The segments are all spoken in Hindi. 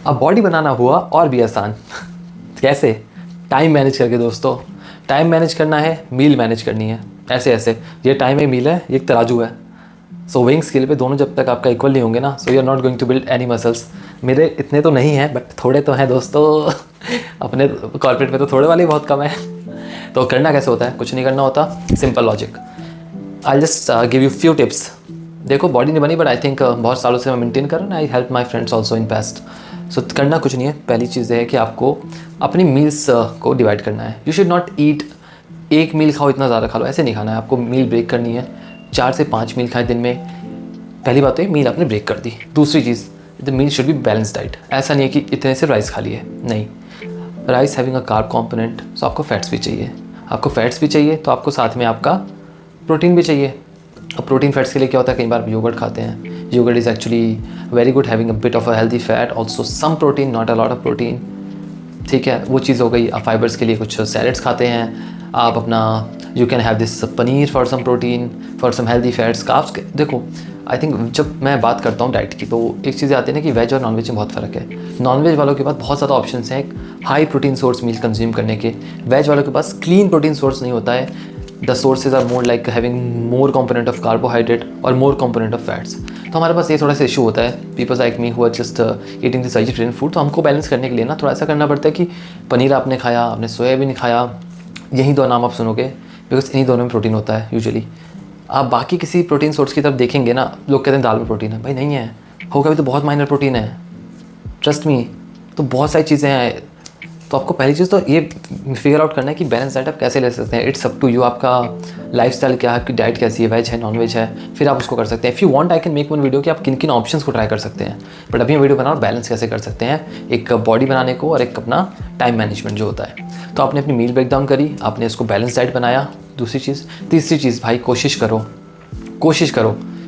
अब बॉडी बनाना हुआ और भी आसान। कैसे? टाइम मैनेज करके दोस्तों। टाइम मैनेज करना है, मील मैनेज करनी है। ऐसे ऐसे ये टाइम है, मील है, ये एक तराजू है। सो वेइंग स्केल पे दोनों जब तक आपका इक्वल नहीं होंगे ना, so you are not going to build any muscles. मेरे इतने तो नहीं हैं बट थोड़े तो हैं दोस्तों। अपने कॉर्पोरेट में तो थोड़े वाले बहुत कम है। तो करना कैसे होता है? कुछ नहीं करना होता, simple logic. I just give you few tips. देखो बॉडी नहीं बनी बट आई थिंक बहुत सालों से मैं मेंटेन कर रहा हूँ। I help my friends also in past. So करना कुछ नहीं है। पहली चीज़ है कि आपको अपनी मील्स को डिवाइड करना है। यू शुड नॉट ईट एक मील खाओ इतना ज़्यादा खा लो, ऐसे नहीं खाना है। आपको मील ब्रेक करनी है। 4 से 5 मील खाएं दिन में। पहली बात तो ये, मील आपने ब्रेक कर दी। दूसरी चीज़, the meal should be balance diet. ऐसा नहीं है कि इतने से राइस खा लिए, नहीं। Rice having a carb component, so आपको फैट्स भी चाहिए। आपको फैट्स भी चाहिए तो आपको साथ में आपका प्रोटीन भी चाहिए। अब प्रोटीन फैट्स के लिए क्या होता है, कई बार योगर्ट खाते हैं। Yoghurt is actually very good, having a bit of a healthy fat, also some protein, not a lot of protein. ठीक है, वो चीज़ हो गई। आप फाइबर्स के लिए कुछ सैलड्स खाते हैं। आप अपना you can have this paneer for some protein, for some healthy fats, carbs. देखो आई थिंक जब मैं बात करता हूँ डाइट की, तो एक चीज़ आती है ना कि वेज और नॉनवेज में बहुत फ़र्क है। नॉनवेज वालों के पास बहुत ज़्यादा ऑप्शंस हैं हाई प्रोटीन सोर्स मील कंज्यूम करने के। वेज वालों के पास क्लीन प्रोटीन सोर्स नहीं होता है। The sources are more like having more component of carbohydrate और मोर कंपोनेंट ऑफ फैट्स। तो हमारे पास ये थोड़ा सा इशू होता है। Peoples like me who are just eating this vegetarian food. तो हमको बैलेंस करने के लिए ना थोड़ा ऐसा करना पड़ता है कि पनीर आपने खाया, आपने सोयाबीन खाया, यही दो नाम आप सुनोगे, बिकॉज इन्हीं दोनों में प्रोटीन होता है यूजुअली। आप बाकी किसी प्रोटीन सोर्स की तरफ देखेंगे ना, लोग कहते हैं दाल में प्रोटीन है। भाई नहीं है, होगा भी तो बहुत माइनर प्रोटीन है, ट्रस्ट मी। तो बहुत सारी चीज़ें हैं। तो आपको पहली चीज़ तो ये फिगर आउट करना है कि बैलेंस डाइट आप कैसे ले सकते हैं। इट्स अप टू यू, आपका लाइफस्टाइल क्या है, आपकी डाइट कैसी है, वेज है नॉन वेज है, फिर आप उसको कर सकते हैं। If you want I can make one video कि आप किन किन ऑप्शंस को ट्राई कर सकते हैं। बट अभी मैं वीडियो बनाऊँ बैलेंस कैसे कर सकते हैं, एक बॉडी बनाने को और एक अपना टाइम मैनेजमेंट जो होता है। तो आपने अपनी मील ब्रेक डाउन करी, आपने इसको बैलेंस डाइट बनाया। दूसरी चीज़, तीसरी चीज़, भाई कोशिश करो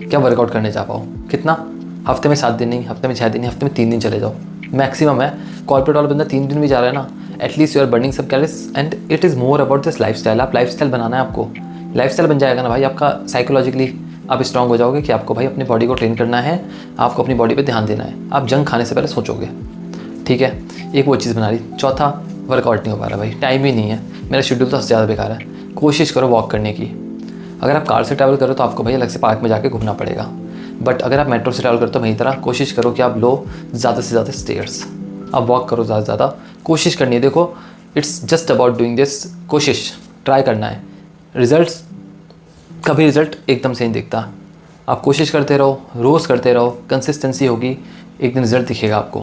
क्या वर्कआउट करने जा पाओ। कितना? हफ्ते में 7 दिन नहीं, हफ्ते में 6 दिन नहीं, हफ्ते में 3 दिन चले जाओ मैक्सिमम है। कॉर्पोरेट वाला बंदा 3 दिन भी जा रहा है ना, at least you are burning some calories and it is more about this lifestyle. आप लाइफस्टाइल बनाना है आपको। लाइफस्टाइल बन जाएगा ना भाई, आपका साइकोलॉजिकली आप स्ट्रांग हो जाओगे कि आपको भाई अपनी बॉडी को ट्रेन करना है, आपको अपनी बॉडी पे ध्यान देना है। आप जंक खाने से पहले सोचोगे, ठीक है। एक वो चीज़ बना ली। चौथा, वर्कआउट नहीं हो पा रहा भाई, टाइम ही नहीं है। मेरा शेड्यूल तो ज़्यादा बेकार है। कोशिश करो वॉक करने की। अगर आप कार से ट्रैवल करो तो आपको भाई अलग से पार्क में जाके घूमना पड़ेगा। बट अगर आप मेट्रो से ट्रैवल करते हो मेरी तरह, कोशिश करो कि आप लो ज़्यादा से ज़्यादा स्टेयर्स, आप वॉक करो ज़्यादा से ज़्यादा। कोशिश करनी है। देखो it's just about doing this. कोशिश ट्राई करना है। रिजल्ट्स कभी रिजल्ट एकदम से नहीं दिखता। आप कोशिश करते रहो, रोज़ करते रहो, कंसिस्टेंसी होगी, एक दिन रिजल्ट दिखेगा आपको।